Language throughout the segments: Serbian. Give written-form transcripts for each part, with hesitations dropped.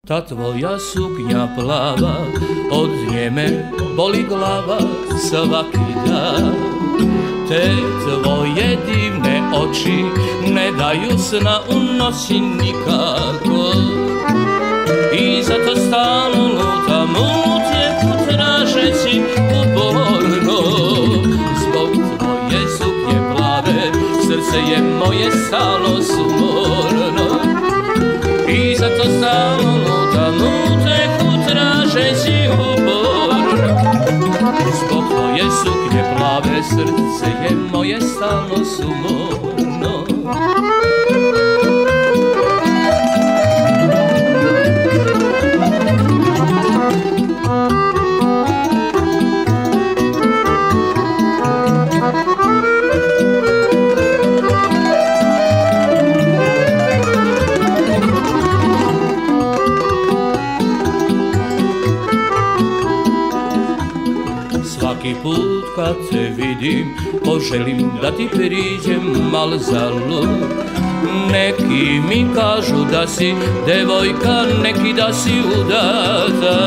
Ta tvoja suknja plava, od nje me boli glava svaki dan. Te tvoje divne oči ne daju sna u noći nikako. I zato stalno lutam u tijeku tražeći uporno. Zbog tvoje suknje plave srce je moje stalo sumorno. I zato stalno lutam u tijeku tražeći uporno. Zbog tvoje suknje plave srce je moje stalno sumorno. Svaki put kad te vidim, poželim da ti priđem mal zalud. Neki mi kažu da si devojka, neki da si udata.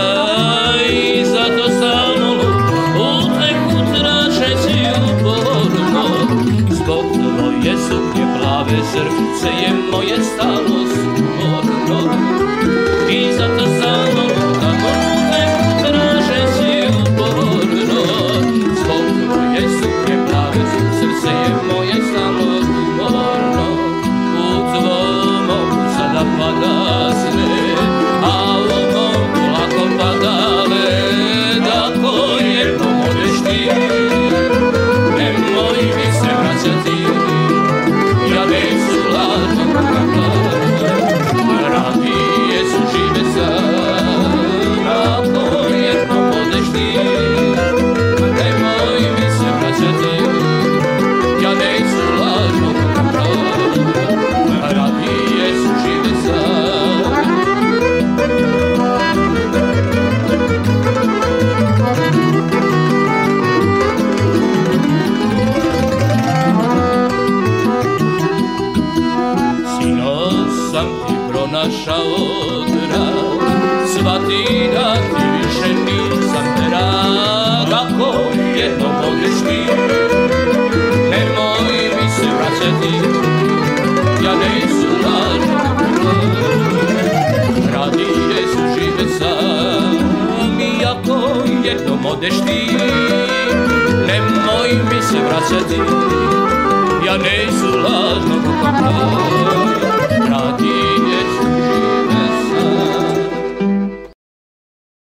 I zato stalno uteku tražeći uporno. Zbog tvoje suknje plave srce je moje stalno sumorno. I zato stalno lutam uteku tražeći uporno. Zbog tvoje suknje plave srce je moje stalno sumorno. U tvom oku sada pada sneg, a u mom lako pada led. Ako jednom odeš ti, nemoj mi se vraćati. Ja neću lažno kukati, radije su žive sad. Ako jednom odeš ti, nemoj mi se vraćati. Ja neću lažno kukati, radije su žive sad. Sinoć sam ti pronašao drag, shvati da ti više nisam drag. Ako jednom odeš ti, nemoj mi se vraćati. Ja neću lažno kukati, radije su žive sam. I ako jednom odeš ti,